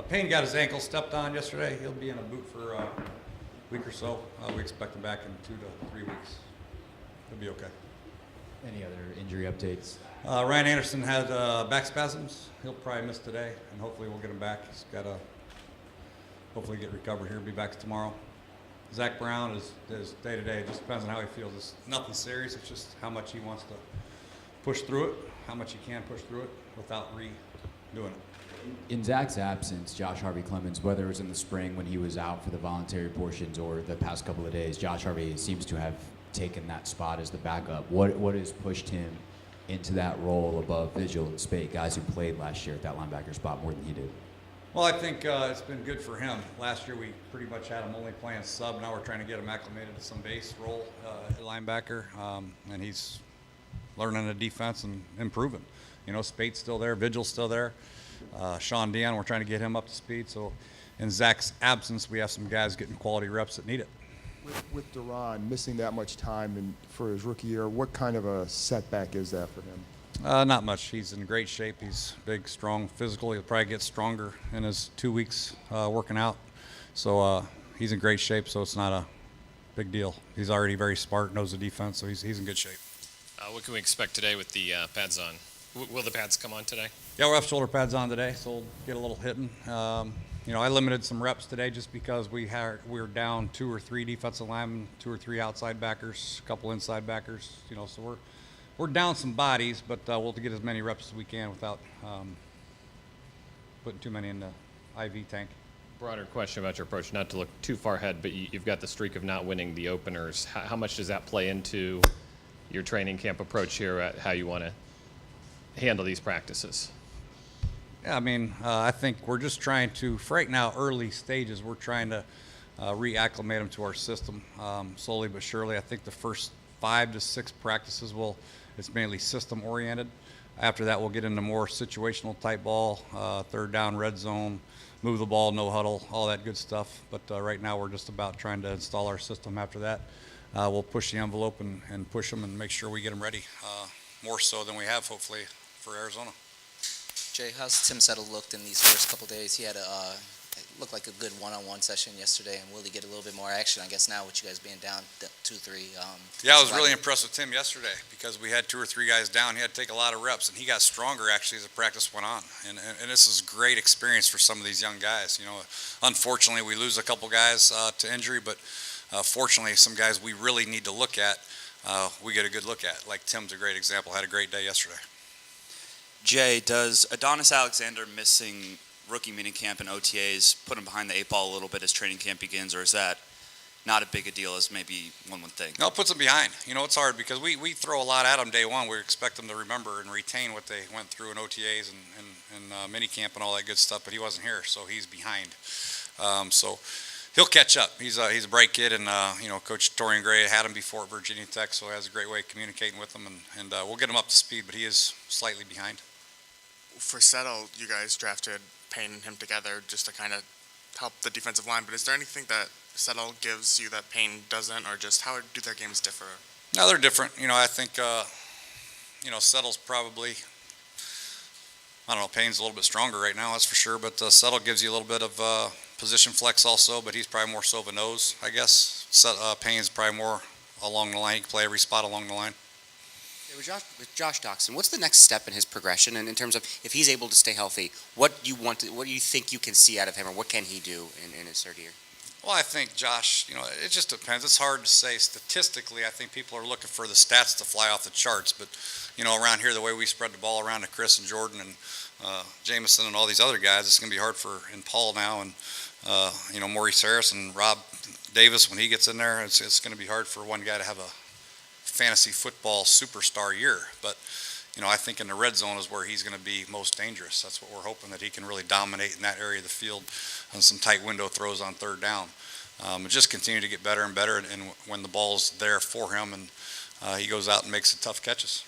Payne got his ankle stepped on yesterday. He'll be in a boot for a week or so. We expect him back in 2 to 3 weeks. He'll be okay. Any other injury updates? Ryan Anderson had back spasms. He'll probably miss today, and hopefully we'll get him back. He's got to hopefully get recovered here. Be back tomorrow. Zach Brown is day to day. It just depends on how he feels. It's nothing serious. It's just how much he wants to push through it, how much he can push through it without redoing it. In Zach's absence, Josh Harvey Clemens, whether it was in the spring when he was out for the voluntary portions or the past couple of days, Josh Harvey seems to have taken that spot as the backup. What has pushed him into that role above Vigil and Spate, guys who played last year at that linebacker spot more than he did? Well, I think it's been good for him. Last year we pretty much had him only playing sub. Now we're trying to get him acclimated to some base role at linebacker, and he's learning the defense and improving. You know, Spate's still there, Vigil's still there. Sean Dion, we're trying to get him up to speed. So in Zach's absence, we have some guys getting quality reps that need it. With Duran missing that much time for his rookie year, what kind of a setback is that for him? Not much. He's in great shape. He's big, strong, physical. He'll probably get stronger in his 2 weeks working out. So he's in great shape, so it's not a big deal. He's already very smart, knows the defense, so he's in good shape. What can we expect today with the pads on? Will the pads come on today? Yeah, we'll have shoulder pads on today, so we'll get a little hitting. You know, I limited some reps today just because we were down 2 or 3 defensive linemen, 2 or 3 outside backers, a couple inside backers. You know, so we're down some bodies, but we'll get as many reps as we can without putting too many in the IV tank. Broader question about your approach, not to look too far ahead, but you've got the streak of not winning the openers. How much does that play into your training camp approach here at how you want to handle these practices? Yeah, I mean, I think we're just trying to, for right now, early stages, we're trying to reacclimate them to our system slowly but surely. I think the first 5 to 6 practices it's mainly system oriented. After that, we'll get into more situational type ball, third down, red zone, move the ball, no huddle, all that good stuff. But right now, we're just about trying to install our system. After that, we'll push the envelope and push them and make sure we get them ready more so than we have, hopefully, for Arizona. Jay, how's Tim Settle looked in these first couple days? He had it looked like a good one-on-one session yesterday, and will he get a little bit more action, I guess, now with you guys being down 2-3? Yeah, I was really impressed with Tim yesterday because we had 2 or 3 guys down. He had to take a lot of reps, and he got stronger, actually, as the practice went on. And this is great experience for some of these young guys. You know, unfortunately, we lose a couple guys to injury, but fortunately, some guys we really need to look at, we get a good look at. Like Tim's a great example, had a great day yesterday. Jay, does Adonis Alexander missing rookie minicamp and OTAs put him behind the 8 ball a little bit as training camp begins, or is that not a big a deal as maybe one would think? No, it puts them behind. You know, it's hard because we throw a lot at them day one. We expect them to remember and retain what they went through in OTAs and minicamp and all that good stuff, but he wasn't here, so he's behind. So he'll catch up. He's a bright kid, and you know, Coach Torian Gray had him before at Virginia Tech, so he has a great way of communicating with them, and we'll get him up to speed, but he is slightly behind. For Settle, you guys drafted Payne and him together just to kind of help the defensive line, but is there anything that Settle gives you that Payne doesn't, or just how do their games differ? No, they're different. You know, I think, you know, Settle's probably, I don't know, Payne's a little bit stronger right now, that's for sure, but Settle gives you a little bit of position flex also, but he's probably more so of a nose, I guess. Payne's probably more along the line. He can play every spot along the line. With Josh Doxson, what's the next step in his progression? And in terms of if he's able to stay healthy, what do you think you can see out of him, or what can he do in his third year? Well, I think Josh, you know, it just depends. It's hard to say statistically. I think people are looking for the stats to fly off the charts. But, you know, around here, the way we spread the ball around to Chris and Jordan and Jameson and all these other guys, it's going to be hard and Paul now and, you know, Maurice Harris and Rob Davis when he gets in there. It's going to be hard for one guy to have a fantasy football superstar year. But, you know, I think in the red zone is where he's going to be most dangerous. That's what we're hoping, that he can really dominate in that area of the field on some tight window throws on third down. And just continue to get better and better, and when the ball's there for him and he goes out and makes the tough catches.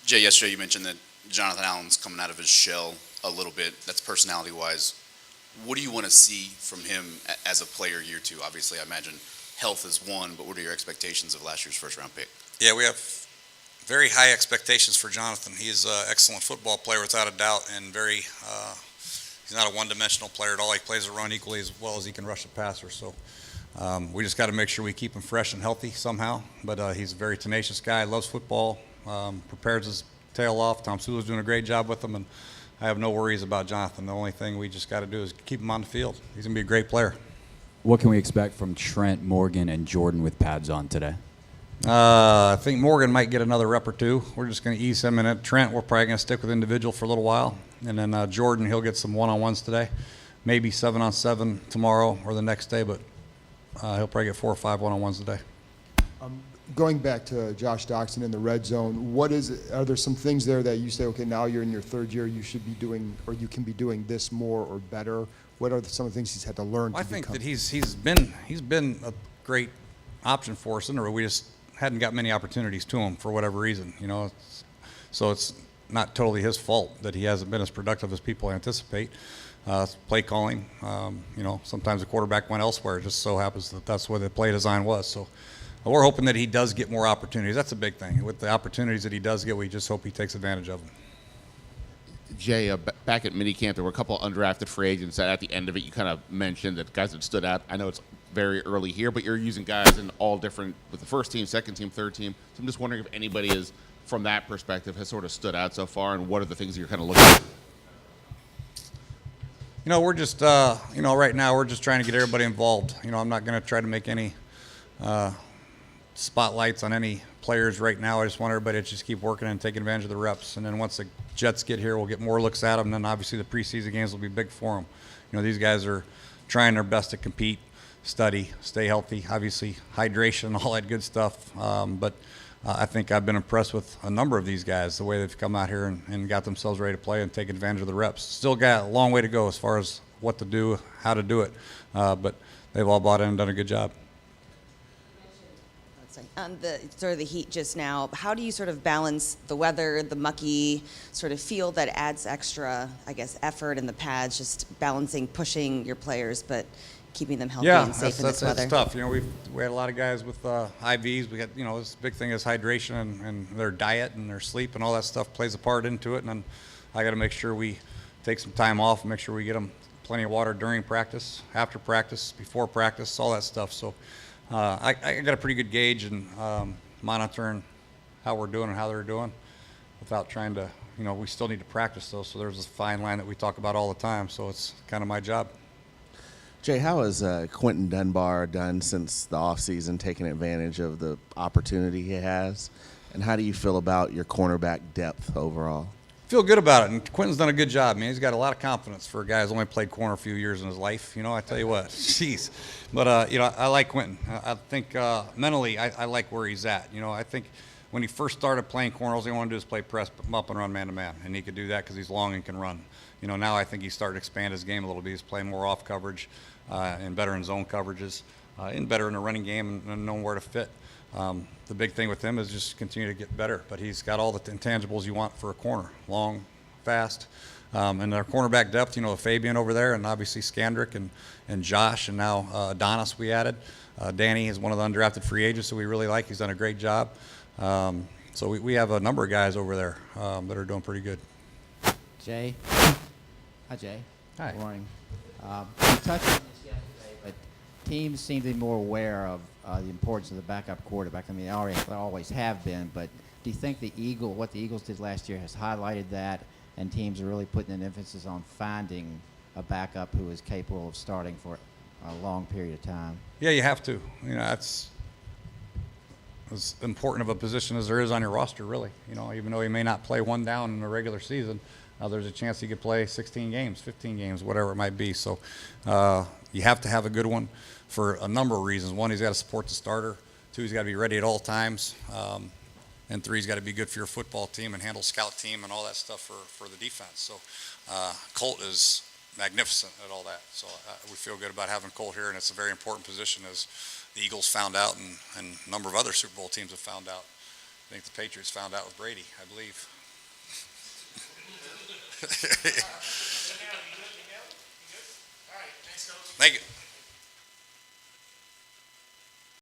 Jay, yesterday you mentioned that Jonathan Allen's coming out of his shell a little bit. That's personality-wise. What do you want to see from him as a player year 2? Obviously, I imagine health is one, but what are your expectations of last year's first-round pick? Yeah, we have very high expectations for Jonathan. He is an excellent football player without a doubt, and he's He's not a one-dimensional player at all. He plays the run equally as well as he can rush the passer. So we just got to make sure we keep him fresh and healthy somehow. But he's a very tenacious guy, loves football, prepares his tail off. Tom Sula's doing a great job with him, and I have no worries about Jonathan. The only thing we just got to do is keep him on the field. He's going to be a great player. What can we expect from Trent, Morgan, and Jordan with pads on today? I think Morgan might get another rep or two. We're just going to ease him in it. Trent, we're probably going to stick with individual for a little while. And then Jordan, he'll get some one-on-ones today. Maybe 7-on-7 tomorrow or the next day, but he'll probably get 4 or 5 one-on-ones today. Going back to Josh Doctson in the red zone, are there some things there that you say, okay, now you're in your third year, you should be doing, or you can be doing this more or better? What are some of the things he's had to learn? Well, I think that he's been a great option for us, and we just hadn't got many opportunities to him for whatever reason, so it's not totally his fault that he hasn't been as productive as people anticipate. Play calling, sometimes the quarterback went elsewhere. It just so happens that that's where the play design was. So we're hoping that he does get more opportunities. That's a big thing. With the opportunities that he does get, we just hope he takes advantage of them. Jay, back at minicamp, there were a couple of undrafted free agents that at the end of it you kind of mentioned that guys that stood out. I know it's very early here, but you're using guys in all different, with the first team, second team, third team. So I'm just wondering if anybody is, from that perspective, has sort of stood out so far, and what are the things you're kind of looking at? We're just, right now we're just trying to get everybody involved. I'm not going to try to make any spotlights on any players right now. I just want everybody to just keep working and taking advantage of the reps. And then once the Jets get here, we'll get more looks at them. And then obviously the preseason games will be big for them. These guys are trying their best to compete, study, stay healthy, obviously hydration and all that good stuff. But I think I've been impressed with a number of these guys, the way they've come out here and got themselves ready to play and take advantage of the reps. Still got a long way to go as far as what to do, how to do it. But they've all bought in and done a good job. On the sort of the heat just now, how do you sort of balance the weather, the mucky sort of feel that adds extra, I guess, effort in the pads, just balancing, pushing your players, but keeping them healthy and safe in this weather? That's tough. We had a lot of guys with IVs. We had, this big thing is hydration and their diet and their sleep and all that stuff plays a part into it. And then I got to make sure we take some time off and make sure we get them plenty of water during practice, after practice, before practice, all that stuff. So I got a pretty good gauge and monitoring how we're doing and how they're doing without trying to, we still need to practice though. So there's this fine line that we talk about all the time. So it's kind of my job. Jay, how has Quentin Dunbar done since the offseason, taking advantage of the opportunity he has? And how do you feel about your cornerback depth overall? Feel good about it, and Quentin's done a good job, man. He's got a lot of confidence for a guy who's only played corner a few years in his life. I tell you what, jeez. But, I like Quentin. I think mentally I like where he's at. I think when he first started playing corner, all he wanted to do is play press, up and run man-to-man, and he could do that because he's long and can run. Now I think he's starting to expand his game a little bit. He's playing more off coverage and better in zone coverages and better in the running game and knowing where to fit. The big thing with him is just continue to get better, but he's got all the intangibles you want for a corner: long, fast, and our cornerback depth. Fabian over there, and obviously Skandrick and Josh, and now Adonis we added. Danny is one of the undrafted free agents that we really like. He's done a great job. So we have a number of guys over there that are doing pretty good. Jay. Hi, Jay. Hi. Good morning. You touched on this yesterday, but teams seem to be more aware of the importance of the backup quarterback. I mean, they always have been, but do you think what the Eagles did last year has highlighted that, and teams are really putting an emphasis on finding a backup who is capable of starting for a long period of time? Yeah, you have to. That's as important of a position as there is on your roster, really. Even though he may not play one down in the regular season, there's a chance he could play 16 games, 15 games, whatever it might be. So you have to have a good one for a number of reasons. One, he's got to support the starter. Two, he's got to be ready at all times. And three, he's got to be good for your football team and handle scout team and all that stuff for the defense. So Colt is magnificent at all that. So we feel good about having Colt here, and it's a very important position, as the Eagles found out and a number of other Super Bowl teams have found out. I think the Patriots found out with Brady, I believe. Thank you.